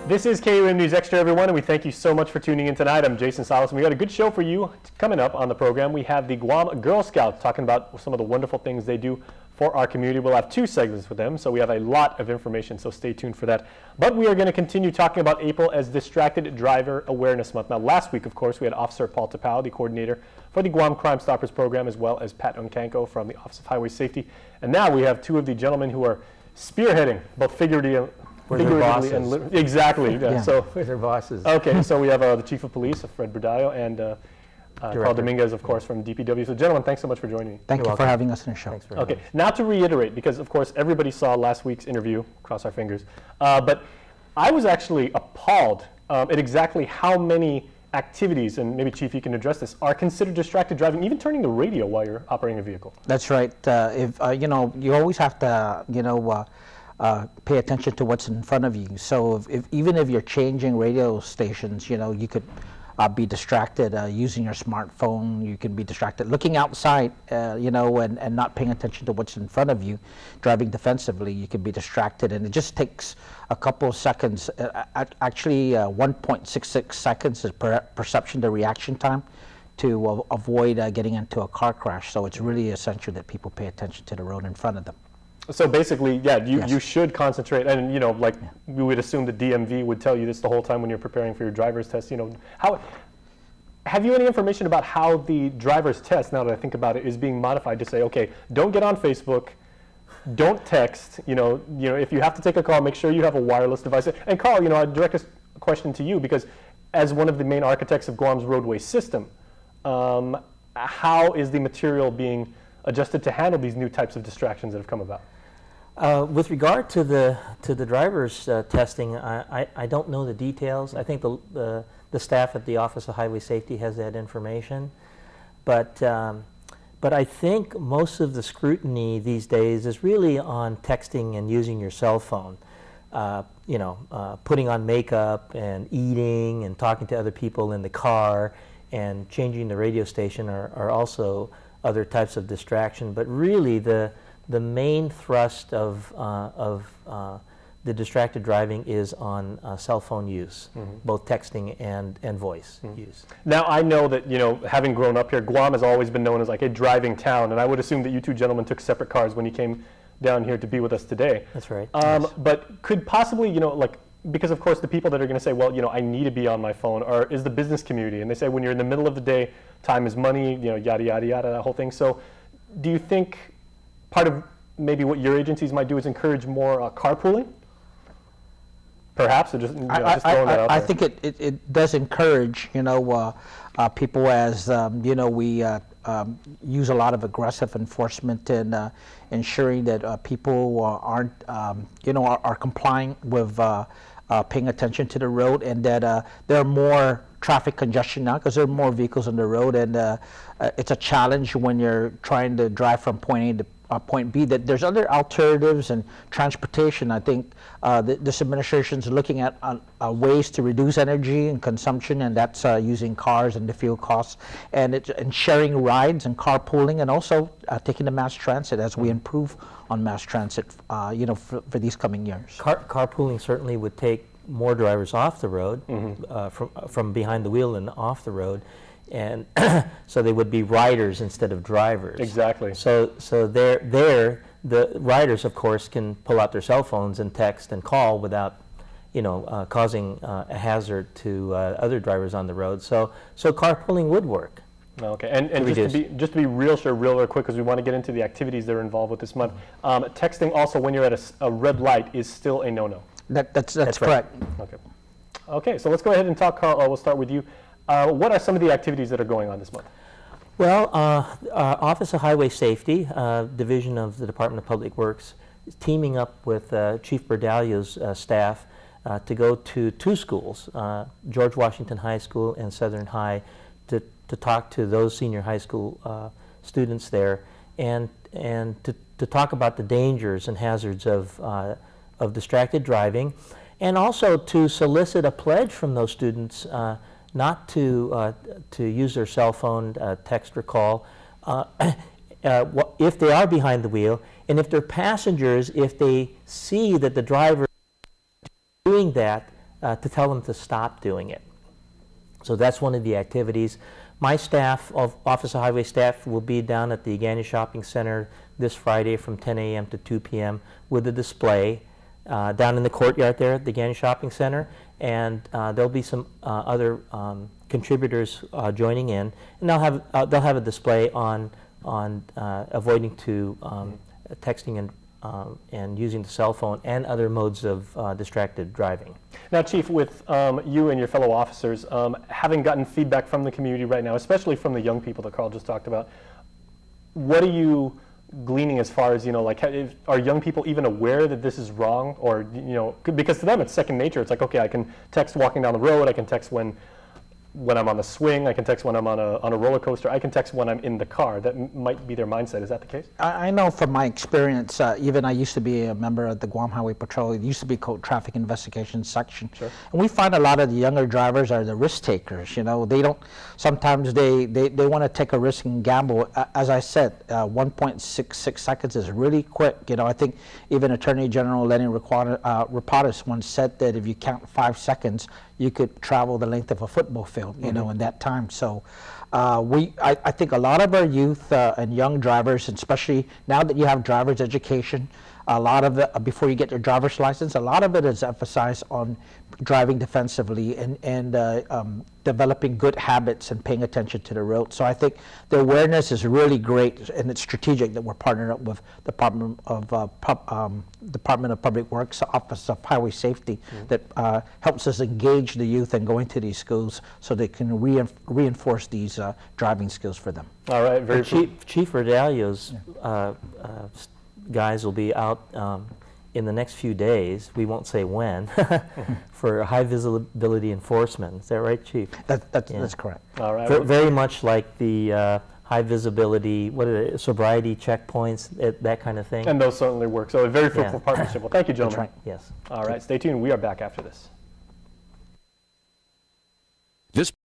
This is KUM News Extra, everyone, and we thank you so much for tuning in tonight. I'm Jason Salas, and we got a good show for you coming up on the program. We have the Guam Girl Scouts talking about some of the wonderful things they do for our community. We'll have 2 segments with them, so we have a lot of information, so stay tuned for that. But we are going to continue talking about April as Distracted Driver Awareness Month. Now, last week, of course, we had Officer Paul Tapao, the coordinator for the Guam Crime Stoppers program, as well as Pat Uncanko from the Office of Highway Safety. And now we have 2 of the gentlemen who are spearheading, both figuratively and exactly. Yeah. So with their bosses. Okay, so we have the Chief of Police, Fred Burdillo, and Carl Dominguez, of course, from DPW. So, gentlemen, thanks so much for joining me. Thank you for having us on the show. Thanks for Okay, now to reiterate, because of course everybody saw last week's interview, cross our fingers, but I was actually appalled at exactly how many activities, and maybe Chief, you can address this, are considered distracted driving, even turning the radio while you're operating a vehicle. That's right. If you always have to, pay attention to what's in front of you. So even if you're changing radio stations, you could be distracted using your smartphone. You can be distracted looking outside, and not paying attention to what's in front of you. Driving defensively, you can be distracted, and it just takes a couple of seconds. Actually, 1.66 seconds is perception to reaction time to avoid getting into a car crash. So it's really essential that people pay attention to the road in front of them. So basically, you should concentrate, and we would assume the DMV would tell you this the whole time when you're preparing for your driver's test. How have you any information about how the driver's test, now that I think about it, is being modified to say, okay, don't get on Facebook, don't text. If you have to take a call, make sure you have a wireless device. And Carl, I direct a question to you because, as one of the main architects of Guam's roadway system, how is the material being adjusted to handle these new types of distractions that have come about? With regard to the driver's testing, I don't know the details. I think the staff at the Office of Highway Safety has that information, but I think most of the scrutiny these days is really on texting and using your cell phone. Putting on makeup and eating and talking to other people in the car and changing the radio station are also other types of distraction. But really, the main thrust of the distracted driving is on cell phone use, both texting and voice use. Now, I know that, having grown up here, Guam has always been known as like a driving town, and I would assume that you 2 gentlemen took separate cars when you came down here to be with us today. That's right. Yes. But could possibly, because of course the people that are going to say, well, I need to be on my phone, is the business community, and they say when you're in the middle of the day, time is money, yada, yada, yada, that whole thing. So do you think part of maybe what your agencies might do is encourage more carpooling? Perhaps, or just throwing that out I there. think it does encourage, people as, we use a lot of aggressive enforcement in ensuring that people aren't, are complying with paying attention to the road, and that there are more traffic congestion now because there are more vehicles on the road, and it's a challenge when you're trying to drive from point A to point B, that there's other alternatives and transportation. I think this administration is looking at ways to reduce energy and consumption, and that's using cars and the fuel costs, and sharing rides and carpooling, and also taking the mass transit as we improve on mass transit, for these coming years. Carpooling certainly would take more drivers off the road, from behind the wheel and off the road, and so they would be riders instead of drivers. Exactly. So there the riders, of course, can pull out their cell phones and text and call without, causing a hazard to other drivers on the road. So carpooling would work. Okay, and just to be real quick, because we want to get into the activities that are involved with this month. Texting also when you're at a red light is still a no-no. That's correct. Right. Okay, so let's go ahead and talk, Carl. We'll start with you. What are some of the activities that are going on this month? Well, Office of Highway Safety, Division of the Department of Public Works, is teaming up with Chief Burdillo's staff to go to 2 schools, George Washington High School and Southern High, to talk to those senior high school students there, and to talk about the dangers and hazards of distracted driving, and also to solicit a pledge from those students not to use their cell phone, text or call, if they are behind the wheel, and if they're passengers, if they see that the driver is doing that, to tell them to stop doing it. So that's one of the activities. My staff, Office of Highway staff, will be down at the Agani Shopping Center this Friday from 10 a.m. to 2 p.m. with a display down in the courtyard there at the Agani Shopping Center, and there'll be some other contributors joining in, and they'll have a display on avoiding to texting and using the cell phone and other modes of distracted driving. Now, Chief, with you and your fellow officers, having gotten feedback from the community right now, especially from the young people that Carl just talked about, what are you gleaning as far as, like, are young people even aware that this is wrong? Or, because to them it's second nature. It's like, okay, I can text walking down the road, I can text when I'm on the swing, I can text when I'm on a roller coaster, I can text when I'm in the car. That might be their mindset. Is that the case? I know from my experience, even I used to be a member of the Guam Highway Patrol. It used to be called Traffic Investigation Section. Sure. And we find a lot of the younger drivers are the risk takers. They don't, sometimes they want to take a risk and gamble. As I said, 1.66 seconds is really quick. I think even Attorney General Lenny Rapadas once said that if you count 5 seconds, you could travel the length of a football field, in that time. So I think a lot of our youth and young drivers, and especially now that you have driver's education, a lot of it, before you get your driver's license, a lot of it is emphasized on driving defensively and developing good habits and paying attention to the road. So I think the awareness is really great, and it's strategic that we're partnering up with Department of Public Works, Office of Highway Safety, that helps us engage the youth and go into these schools so they can reinforce these driving skills for them. All right, Chief Verdalio's guys will be out in the next few days, we won't say when, for high visibility enforcement. Is that right, Chief? That's correct. All right. Very much like the high visibility, sobriety checkpoints, that kind of thing. And those certainly work. So a very fruitful partnership. Well, thank you, gentlemen. That's right. Yes. All right, stay tuned. We are back after this.